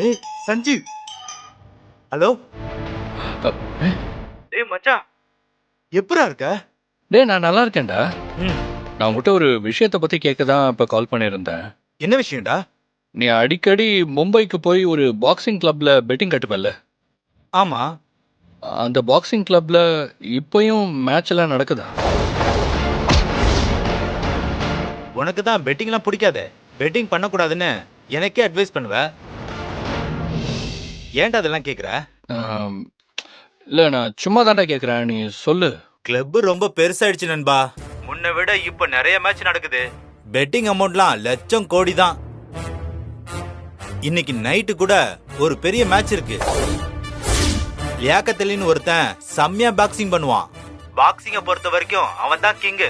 ஏய் சஞ்சீவ், ஹலோ. ஏய் மச்சான், எப்பரா இருக்க? டேய் நான் நல்லா இருக்கேன்டா. ம். நான் உங்ககிட்ட ஒரு விஷயத்தை பற்றி கேட்க தான் இப்போ கால் பண்ணியிருந்தேன். என்ன விஷயம்டா? நீ அடிக்கடி மும்பைக்கு போய் ஒரு பாக்ஸிங் கிளப்பில் பெட்டிங் கட்டுப்பல்ல? ஆமா. அந்த பாக்ஸிங் கிளப்பில் இப்போயும் மேட்ச் எல்லாம் நடக்குதா? உனக்கு தான் பெட்டிங்லாம் பிடிக்காதே. பெட்டிங் பண்ணக்கூடாதுன்னு எனக்கே அட்வைஸ் பண்ணுவ. ஏன்டா அதெல்லாம் கேட்குற? இல்லை நான் சும்மா தான்டா கேட்குறேன், நீ சொல்லு. கிளப் ரொம்ப பெருசாயிடுச்சு நண்பா. முன்ன விட இப்ப நிறைய மேட்ச் நடக்குது. பெட்டிங் அமௌண்ட்லாம் லட்சம் கோடி தான். இன்னைக்கு நைட்டு கூட ஒரு பெரிய மேட்ச் இருக்கு. லியாக்கத் அலின்னு ஒருத்தன் செம்மையா பாக்ஸிங் பண்ணுவான். பாக்ஸிங்க பொறுத்த வரைக்கும் அவன் தான் கிங்.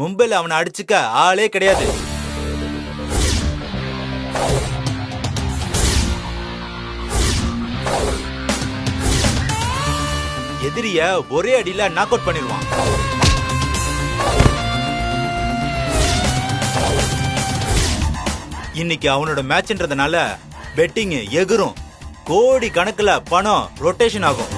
மும்பைல அவனை அடிச்சுக்க ஆளே கிடையாது. எதிரிய ஒரே அடியில நாக் அவுட் பண்ணிடுவான். இன்னைக்கு அவனோட மேட்ச்ன்றதுனால பெட்டிங் எகிரும். கோடி கணக்குல பணம் ரொட்டேஷன் ஆகும்.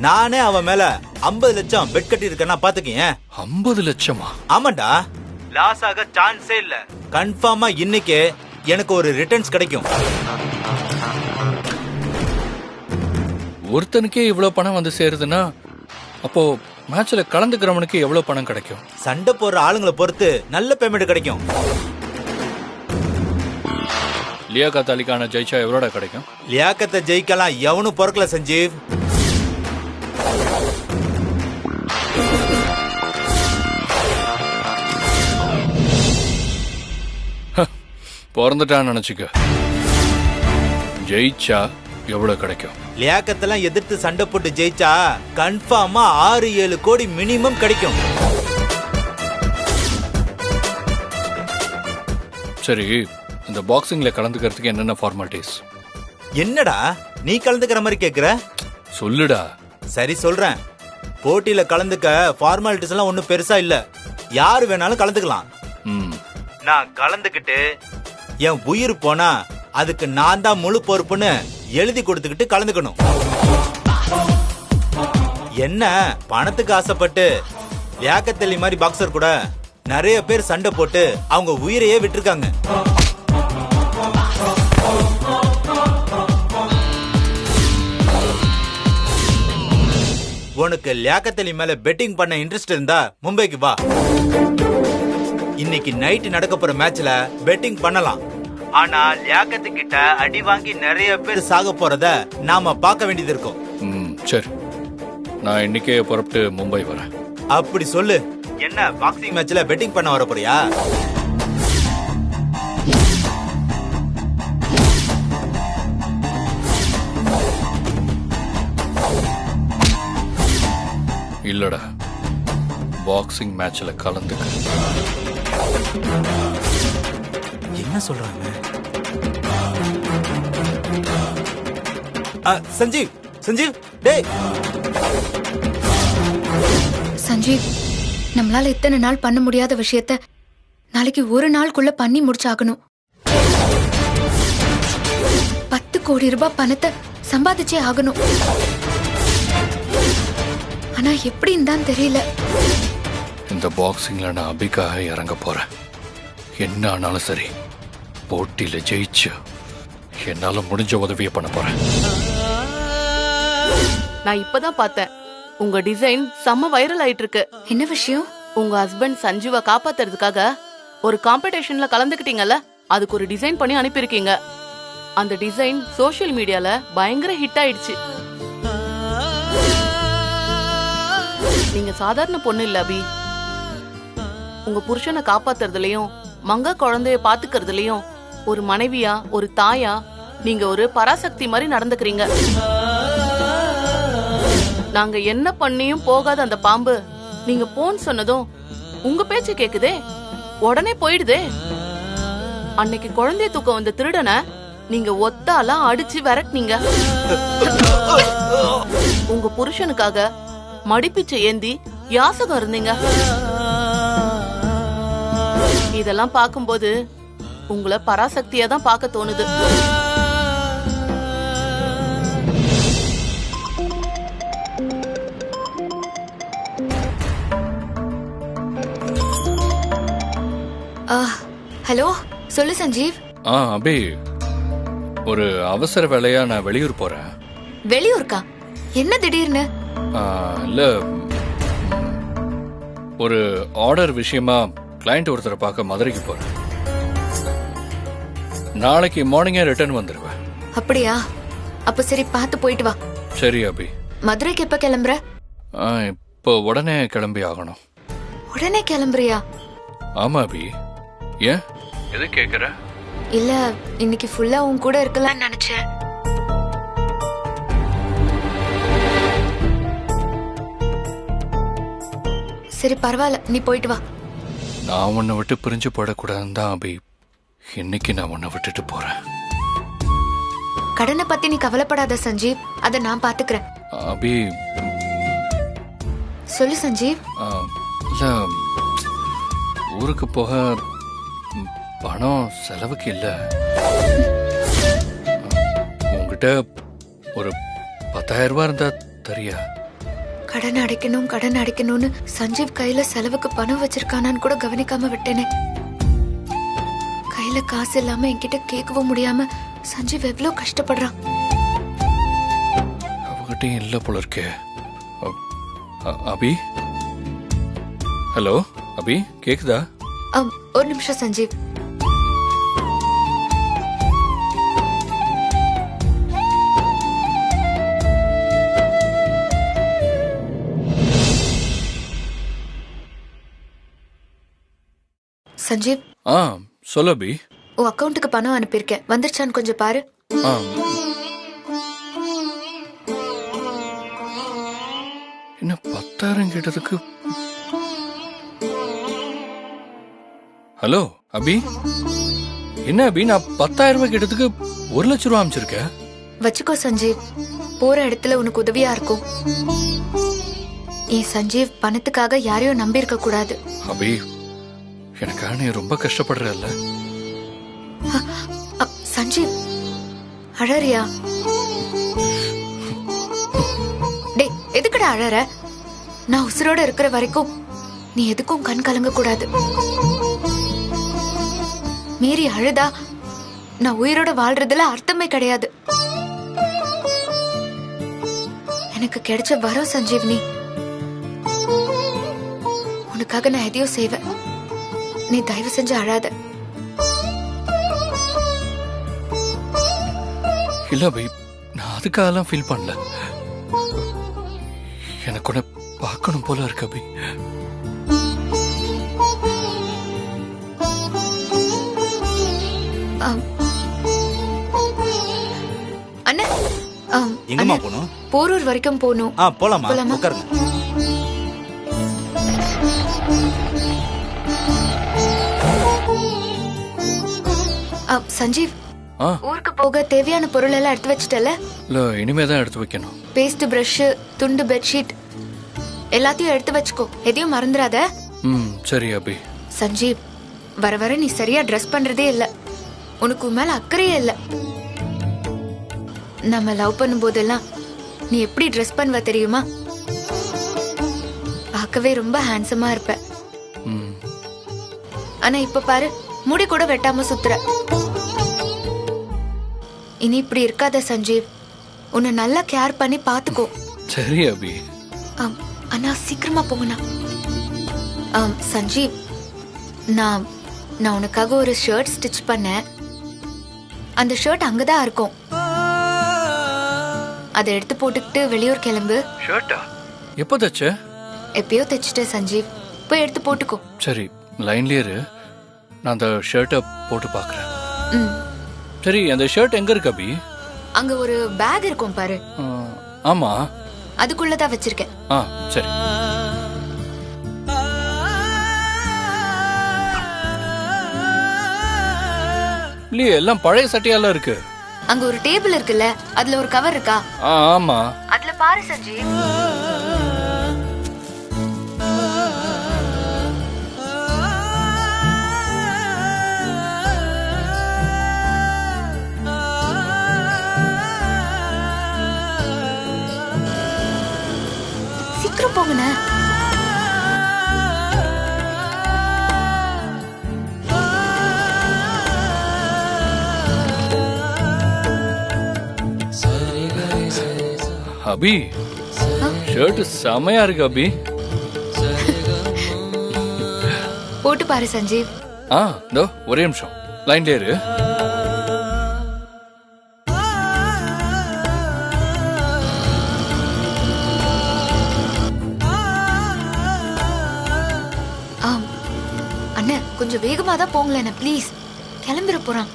நானே அவன் மேல 50 லட்சம் பெட் கட்டி இருக்கேன்னா பாத்துக்கேன். 50 லட்சமா? ஆமாண்டா, லாஸ் ஆக சான்ஸே இல்ல. கன்ஃபார்மா இன்னைக்கு எனக்கு ஒரு ரிட்டர்ன்ஸ் கிடைக்கும். ஒருத்தனுக்கே இவ்வளோ பணம் வந்து சேருதுன்னா அப்போ மேட்ச்சில் கலந்துக்கிறவனுக்கு எவ்வளோ பணம் கிடைக்கும்? சண்டை போடுற ஆளுங்களை பொறுத்து நல்ல பேமெண்ட் கிடைக்கும். லியாக்கத் அலிக்கான ஜெயிச்சா எவ்வளோடா கிடைக்கும்? லியாக்கத்தை ஜெயிக்கலாம் எவனும் பொறுக்கல சஞ்சீவ். பிறந்துட்டான்னு நினச்சிக்க. ஜெயிச்சா எவ்வளோ கிடைக்கும்? லியாக்கத்தெல்லாம் எதிர்த்து சண்டை போட்டு ஜெயிச்சா கன்ஃபார்மா 6-7 கோடி மினிமம் கிடைக்கும். சரி, இந்த பாக்ஸிங்ல கலந்துக்கிறதுக்கு என்னென்ன ஃபார்மாலிட்டிஸ்? என்னடா நீ கலந்துக்கிற மாதிரி கேக்குற? சொல்லுடா. சரி சொல்றேன். போட்டியில கலந்துக்க ஃபார்மாலிட்டிஸ் எல்லாம் ஒன்னும் பெருசா இல்ல. யாரு வேணாலும் கலந்துக்கலாம். நான் கலந்துக்கிட்டு என் உயிர் போனா அதுக்கு நான் தான் முழு பொறுப்புன்னு எழுதி கொடுத்துக்கிட்டு கலந்துக்கணும். என்ன பணத்துக்கு ஆசைப்பட்டு லியாக்கத் அலி மாதிரி பாக்ஸர் கூட நிறைய பேர் சண்டை போட்டு அவங்க உயிரையே விட்டுருக்காங்க. உனக்கு லியாக்கத் அலி மேல பெட்டிங் பண்ண இன்ட்ரெஸ்ட் இருந்தா மும்பைக்கு வா. இன்னைக்கு நைட் நடக்க போற மேட்ச்ல பெட்டிங் பண்ணலாம். ஆனா லியாக்கத்து கிட்ட அடி வாங்கி நிறைய பேர் சாக போறத நாம பார்க்க வேண்டியது இருக்கும். சரி, நான் இன்னைக்கே புறப்பட்டு மும்பை வரேன். அப்படி சொல்லு. என்ன பாக்ஸிங் மேட்ச்ல பெட்டிங் பண்ண வர போறியா? இல்லடா, பாக்ஸிங் மேட்ச்ல கலந்துக்க. என்ன சொல்றாங்க? சஞ்சீவ், சஞ்சீவ், டேய் சஞ்சீவ், நம்மளால இத்தனை நாள் பண்ண முடியாத விஷயத்த நாளைக்கு ஒரு நாளுக்குள்ள பண்ணி முடிச்சாகணும். 10 கோடி ரூபாய் பணத்தை சம்பாதிச்சே ஆகணும். ஆனா எப்படின்னு தான் தெரியல. இந்த பாக்ஸிங்ல நான் அபிக்காக இறங்க போறேன். என்ன ஆனாலும் சரி, போட்டியில ஜெயிச்சு என்னால முடிஞ்ச உதவியை பண்ண போறேன். நான் இப்பதான் பார்த்தேன், உங்க டிசைன் செம்ம வைரல் ஆயிட்டு இருக்கு. என்ன விஷயம்? உங்க ஹஸ்பண்ட் சஞ்சீவை காப்பாத்துறதுக்காக ஒரு காம்படிஷன்ல கலந்துக்கிட்டீங்கல்ல, அதுக்கு ஒரு டிசைன் பண்ணி அனுப்பியிருக்கீங்க. அந்த டிசைன் சோஷியல் மீடியால பயங்கர ஹிட் ஆயிடுச்சு. நீங்க சாதாரண பொண்ணு இல்ல அபி. உங்க புருஷனை காப்பாத்துறதுலயும் மங்க குழந்தைய பாத்துக்கிறதுலயும் ஒரு மனைவியா, ஒரு தாயா நீங்க ஒரு பராசக்தி மாதிரி நடந்துக்கிறீங்க. நாங்க என்ன பண்ணியும் போகாத அந்த பாம்பு நீங்க போன்னு சொன்னதும் உங்க பேச்சு கேக்குதே, உடனே போயிடுதே. அன்னைக்கு குழந்தைய தூக்க வந்த திருடனை நீங்க ஒத்தாலாம் அடிச்சு விரட்டினீங்க. உங்க புருஷனுக்காக மடிப்பிச்சை ஏந்தி யாசகம் இருந்தீங்க. இதெல்லாம் பார்க்கும்போது உங்களை பராசக்தியா தான் பார்க்க தோணுது. ஹலோ, சொல்லு சஞ்சீவ். அபி, ஒரு அவசர வேலையா நான் வெளியூர் போறேன். வெளியூருக்கா? என்ன திடீர்னு? இல்ல, ஒரு ஆர்டர் விஷயமா கிளையண்ட் ஒருத்தரை பார்க்க மதுரைக்கு போறேன். நாளைக்கு மார்னிங்கே ரிட்டர்ன் வந்துருவேன். அப்படியா? அப்ப சரி, பார்த்து போயிட்டு வா. சரி அபி. மதுரைக்கு எப்ப கிளம்புற? இப்போ உடனே கிளம்பி ஆகணும். உடனே கிளம்புறியா? ஆமா அபி. ஏன் எது கேக்குற? இல்ல, இன்னைக்கு ஃபுல்லா உன் கூட இருக்கலாம்னு நினைச்சேன். சரி பரவாயில்ல, நீ போயிட்டு வா. நான் உன்னை விட்டு பிரிஞ்சு போயிடக்கூடாதுன்னு தான் அபி இன்னைக்கு நான் உன்னை விட்டுட்டு போறேன். கடனை பத்தி நீ கவலைப்படாத சஞ்சீவ், அத நான் பாத்துக்கிறேன். அபி. சொல்லு சஞ்சீவ். இல்ல, ஊருக்கு போக பணம் செலவுக்கு இல்ல. உங்ககிட்ட ஒரு 10,000 ரூபாய் இருந்தா தரியா? கடன் அடைக்கணும்னு சஞ்சீவ் கையில செலவுக்கு பணம் வச்சிருக்கானான்னு கூட கவனிக்காம விட்டேனே. கையில காசு இல்லாம என்கிட்ட கேட்கவும் முடியாம சஞ்சீவ் எவ்வளவு கஷ்டப்படுறான். அவகிட்டையும் இல்ல போல இருக்கே. அபி. ஹலோ அபி, கேக்குதா? ஒரு நிமிஷம் சஞ்சீவ். சஞ்சீவ். சொல்லு அபி. உன் அக்கவுண்ட்டுக்கு பணம் அனுப்பியிருக்கேன், வந்துருச்சான்னு கொஞ்சம் பாரு. என்ன 10,000 கேட்டதுக்கு? ஹலோ அபி, என்ன அபி, நான் 10,000 ரூபாய் கேட்டதுக்கு 1,00,000 ரூபாய் அமைச்சிருக்க. வச்சுக்கோ சஞ்சீவ், போற இடத்துல உனக்கு உதவியா இருக்கும். சஞ்சீவ், பணத்துக்காக யாரையும் நம்பி இருக்க கூடாது. அபி, எனக்காக நீ ரொம்ப கஷ்டப்படுறல்ல. சஞ்சீவ், அழறியா? டேய், எதுக்குடா அழற? நான் உசுரோட இருக்கிற வரைக்கும் நீ எதுக்கும் கண் கலங்க கூடாது. மீறி அழுதா நான் உயிரோட வாழ்றதுல அர்த்தமே கிடையாது. எனக்கு கிடைச்ச வரம் சஞ்சீவ், நீ உனக்காக நான் எதையும் செய்வேன். நீ தயவு செஞ்சு அழாத. இல்ல பை, நான் அதுக்காகலாம் ஃபீல் பண்ணல. எனக்கு உன்னை பார்க்கணும் போல இருக்கு அபி. அண்ணா, எங்கம்மா போகணும்? போரூர் வரைக்கும் போகணும். போலாமா? உட்காருங்க. சஞ்சீவ், ஊருக்கு போக தேவையான பொருள் எல்லாம் எடுத்து வச்சிட்டல? இல்ல, இனிமேதான் எடுத்து வைக்கணும். பேஸ்ட், பிரஷ், துண்டு, பெட்ஷீட் எல்லாத்தையும் எடுத்து வச்சுக்கோ, எதையும் மறந்துடாத. சரி அபி. சஞ்சீவ், வர வர நீ சரியா ட்ரெஸ் பண்றதே இல்ல. உனக்கு மேல அக்கறையே இல்ல. நம்ம லவ் பண்ணும் போதெல்லாம் நீ எப்படி ட்ரெஸ் பண்ணுவ தெரியுமா? பார்க்கவே ரொம்ப ஹேண்ட்ஸமா இருப்ப. ஆனா இப்ப பாரு, முடி கூட வெட்டாம சுத்துற. இனி இப்படி இருக்காத சஞ்சீவ், உன்னை நல்லா கேர் பண்ணி பாத்துக்கோ. சரி அபி. அண்ணா, சீக்கிரமா போங்கண்ணா. சஞ்சீவ், நான் உனக்காக ஒரு ஷர்ட் ஸ்டிச் பண்ணேன். அந்த ஷர்ட் அங்கதான் இருக்கும். அதை எடுத்து போட்டுக்கிட்டு வெளியூர் கிளம்பு. ஷர்ட்டா? எப்போ தச்ச? எப்பயோ தைச்சிட்டேன் சஞ்சீவ், போய் எடுத்து போட்டுக்கோ. சரி, லைன்லயே இரு, நான் அந்த ஷர்ட்டை போட்டு பாக்குறேன். சரி, அந்த ஷர்ட் எங்க இருக்கு அபி? அங்க ஒரு பேக் இருக்கும் பாரு. ஆமா, அதுக்குள்ளதான் வச்சிருக்கேன். சரி. இல்லையே, எல்லாம் பழைய சட்டையெல்லாம் இருக்கு. அங்க ஒரு டேபிள் இருக்குல்ல, அதுல ஒரு கவர் இருக்கா? ஆமா, அதுல பாரு சஞ்சீவ். சீக்கிரம் போங்கண்ணே. அபி, ஷர்ட் செமையா இருக்கு அபி. போட்டு பாரு சஞ்சீவ். இதோ ஒரே நிமிஷம் லைன்ல இரு. அண்ணே கொஞ்சம் வேகமா தான் போங்களேண்ணே ப்ளீஸ். கிளம்பிட போறான்.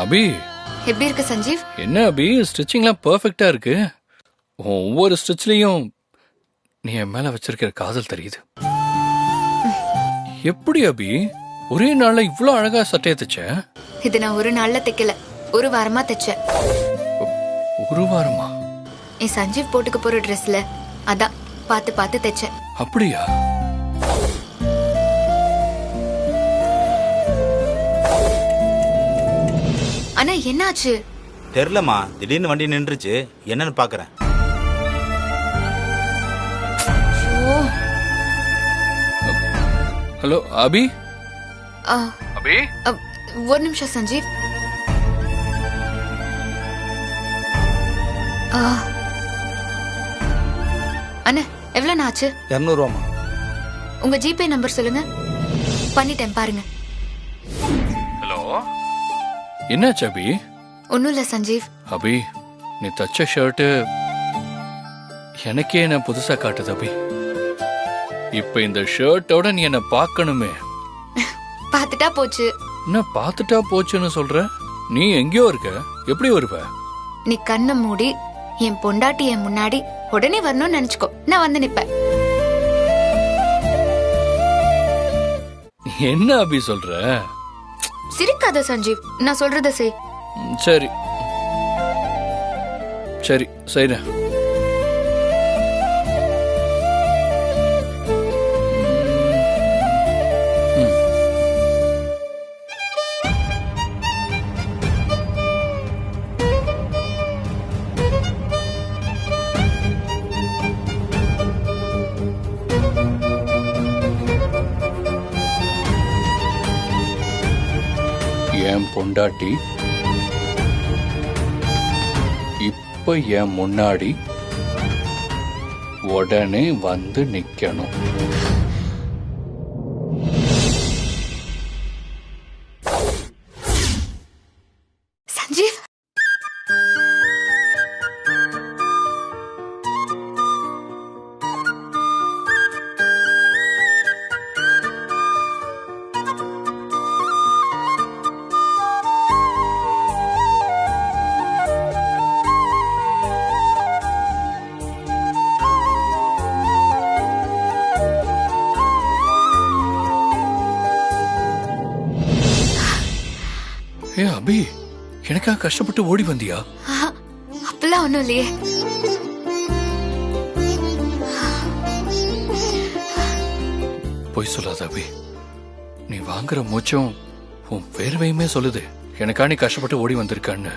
அபி, எப்படி இருக்கு சஞ்சீவ்? என்ன அபி, ஸ்டிச்சிங்லாம் பெர்ஃபெக்ட்டா இருக்கு. ஒவ்வொரு ஸ்டிச்லயும் நீ என் மேல வச்சிருக்கிற காதல் தெரியுது. எப்படி அபி ஒரே நாள்ல இவ்ளோ அழகா சட்டையை தைச்ச? இது நான் ஒரு நாள்ல தைக்கல, ஒரு வாரமா தைச்சேன். ஒரு வாரமா? என் சஞ்சீவ் போட்டுக்க போற ட்ரெஸ்ல அதான் பார்த்து பார்த்து தைச்சேன். அப்படியா? அண்ணா என்னாச்சு? தெரியலமா, திடீர்னு வண்டி நின்றுச்சு, என்னன்னு பாக்குறேன். ஹலோ அபி. அபி, ஒரு நிமிஷம் சஞ்சீவ். அண்ணா எவ்வளவு ஆச்சு? 200 ரூபாமா. உங்க ஜிபே நம்பர் சொல்லுங்க, பண்ணிட்டேன் பாருங்க. ஹலோ, என்னாச்சு அபி? ஒன்னும் இல்ல சஞ்சீவ். அபி, நீ தச்ச ஷர்ட் எனக்கே என்ன புதுசா காட்டுது அபி. இப்ப இந்த ஷர்ட்டோட நீ என்ன பார்க்கணுமே. பாத்துட்டா போச்சு. என்ன பாத்துட்டா போச்சுன்னு சொல்ற? நீ எங்கேயோ இருக்க, எப்படி வருவ? நீ கண்ணை மூடி என் பொண்டாட்டி என் முன்னாடி உடனே வரணும்னு நினைச்சுக்கோ, நான் வந்து நிப்பேன். என்ன அபி சொல்ற? சிரிக்காத சஞ்சீவ், நான் சொல்றத செய். சரி சரி செய்றேன். என் பொண்டாட்டி இப்ப என் முன்னாடி உடனே வந்து நிக்கணும். சஞ்சீவ், ஏ அபி, எனக்காக கஷ்டப்பட்டு ஓடி வந்தியா? அப்பெல்லாம் ஒண்ணும் இல்லையே. பொய் சொல்லாத அபி. நீ வாங்குற மூச்சும் உன் வேர்வையுமே சொல்லுது எனக்கா நீ கஷ்டப்பட்டு ஓடி வந்திருக்கான்னு.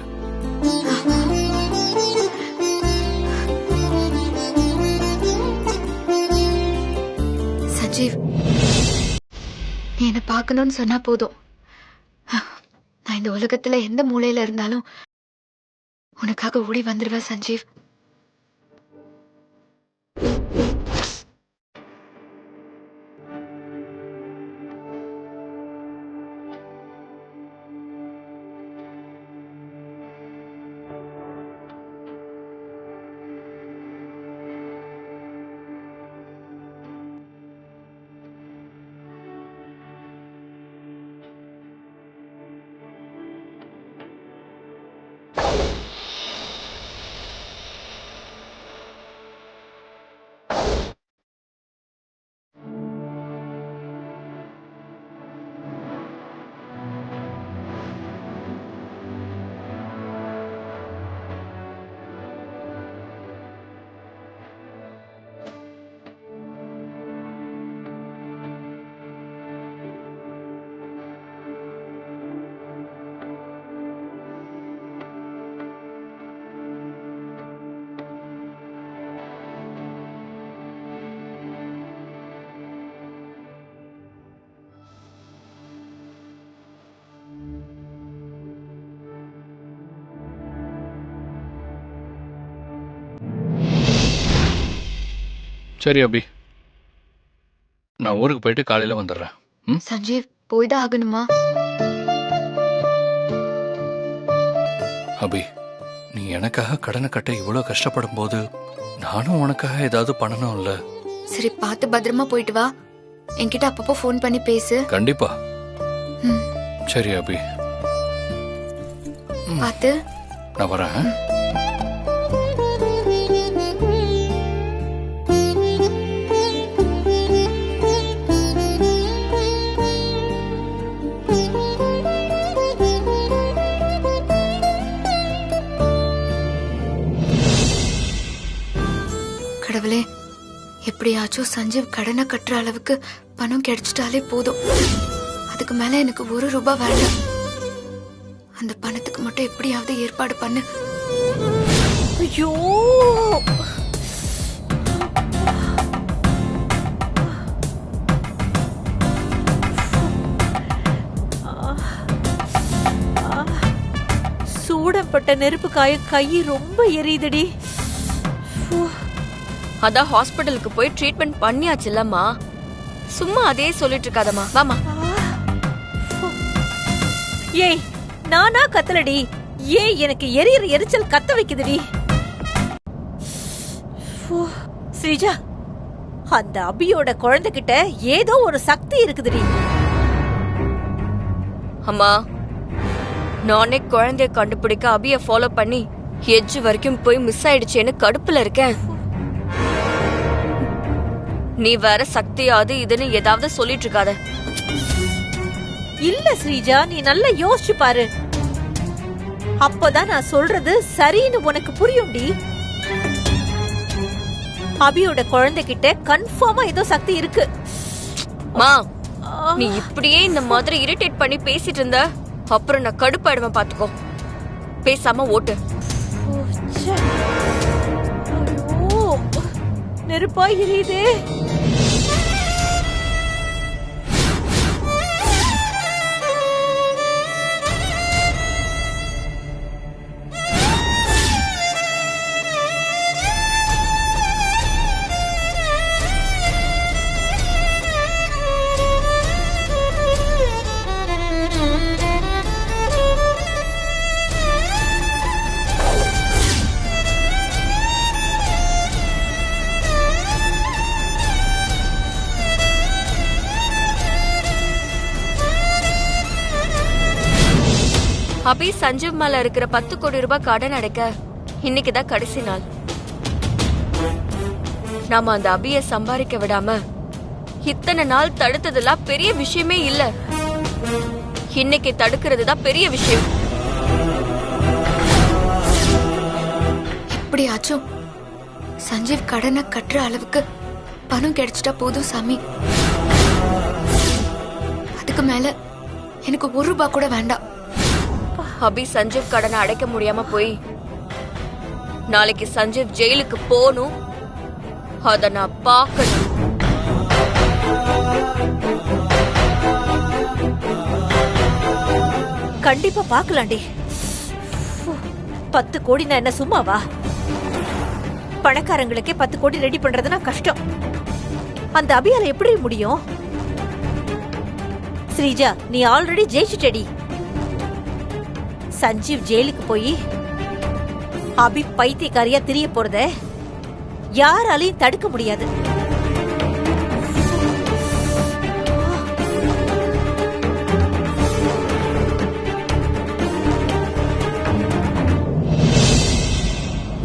சஞ்சீவ், நீ என்ன பார்க்கணும்னு சொன்னா போதும், நான் இந்த உலகத்துல எந்த மூலையில இருந்தாலும் உனக்காக ஓடி வந்துருவேன் சஞ்சீவ். சரி அபி, நான் ஊருக்கு போயிட்டு காலையில வந்துடுறேன். ம், சஞ்சீவ் போய்தான் ஆகணுமா? அபி, நீ எனக்காக கடனை கட்ட இவ்வளோ கஷ்டப்படும் போது நானும் உனக்காக ஏதாவது பண்ணணும்ல. சரி, பார்த்து பத்திரமா போயிட்டு வா. என்கிட்ட அப்பப்போ ஃபோன் பண்ணி பேசு. கண்டிப்பா. ம், சரி அபி, பார்த்து. நான் வரேன். கடவுளே, எப்படியாச்சும் சஞ்சீவ் கடனை கட்டுற அளவுக்கு பணம் கிடைச்சிட்டாலே போதும். அதுக்கு மேல எனக்கு 1 ரூபாய் வேண்டாம். அந்த பணத்துக்கு மட்டும் எப்படியாவது ஏற்பாடு பண்ணு. ஐயோ, சூடப்பட்ட நெருப்பு காய கை ரொம்ப எரியுதுடி. அதான் ஹாஸ்பிட்டலுக்கு போய் ட்ரீட்மெண்ட் பண்ணியாச்சுல்லம்மா. சும்மா அதே சொல்லிட்டு இருக்காதம்மா, வாமா. ஏய், நானா கத்தலடி. ஏய், எனக்கு எரியற எரிச்சல் கத்த வைக்குதுடி. ஸ்ரீஜா, அந்த அபியோட குழந்தைகிட்ட ஏதோ ஒரு சக்தி இருக்குதுடி. அம்மா, நானே குழந்தைய கண்டுபிடிக்க அபிய ஃபாலோ பண்ணி எட்ஜ் வரைக்கும் போய் மிஸ் ஆயிடுச்சேன்னு கடுப்புல இருக்கேன். நீ வேற சக்தி அது இதுன்னு ஏதாவது சொல்லிட்டு இருக்காத. இல்ல ஸ்ரீஜா, நீ நல்லா யோசிச்சு பாரு. அப்பதான் நான் சொல்றது சரின்னு உனக்கு புரியும்டி. அபியோட குழந்தைகிட்ட கன்ஃபார்மா ஏதோ சக்தி இருக்கு. மா, நீ இப்படியே இந்த மாதிரி இரிட்டேட் பண்ணி பேசிட்டு இருந்த அப்புறம் நான் கடுப்பாயிடுவேன், பாத்துக்கோ. பேசாம ஓட்டு. ஐயோ, நெருப்பா எரியுதே. அபி சஞ்சீவ் மேல இருக்கிற 10 கோடி ரூபாய் கடன் அடைக்க இன்னைக்குதான் கடைசி நாள். நாம அந்த அபிய சம்பாதிக்க விடாம இத்தனை நாள் தடுத்ததெல்லாம் பெரிய விஷயமே இல்ல. இன்னைக்கு தடுக்கிறது தான் பெரிய விஷயம். எப்படியாச்சும் சஞ்சீவ் கடனை கட்டுற அளவுக்கு பணம் கிடைச்சிட்டா போதும் சாமி. அதுக்கு மேல எனக்கு 1 ரூபாய் கூட வேண்டாம். அபி சஞ்சீவ் கடனை அடைக்க முடியாம போய் நாளைக்கு சஞ்சீவ் ஜெயிலுக்கு போகணும். அத நான் பார்க்கணும். கண்டிப்பா பாக்கலாண்டி. 10 கோடி நான் என்ன சும்மாவா? பணக்காரங்களுக்கே 10 கோடி ரெடி பண்றதுனா கஷ்டம். அந்த அபியால எப்படி முடியும்? ஸ்ரீஜா, நீ ஆல்ரெடி ஜெயிச்சுட்டடி. சஞ்சீவ் ஜெயிலுக்கு போய் அபி பைத்தியக்காரியா திரிய போறத யாராலையும் தடுக்க முடியாது.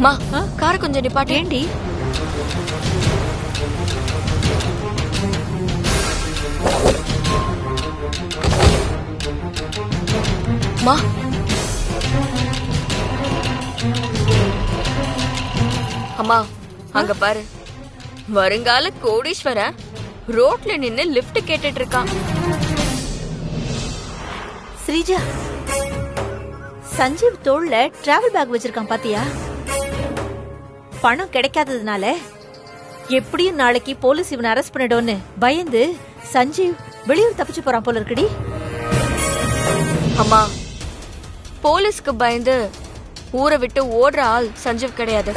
மா, காரை கொஞ்சம் நிப்பாட்டு. ஏண்டி? மா, அம்மா அங்க பாரு, வருங்கால கோடீஸ்வரன் ரோட்ல நின்னு லிஃப்ட் கேட்டுட்டு இருக்கான். ஸ்ரீஜா, சஞ்சீவ் தோள்ல டிராவல் பேக் வச்சிருக்கான் பாத்தியா? பணம் கிடைக்காததுனால எப்படியும் நாளைக்கு போலீஸ் இவனை அரெஸ்ட் பண்ணிடும்னு பயந்து சஞ்சீவ் வெளியூர் தப்பிச்சு போறான் போல இருக்குடி. அம்மா, போலீஸ்க்கு பயந்து ஊரை விட்டு ஓடுற ஆள் சஞ்சீவ் கிடையாது.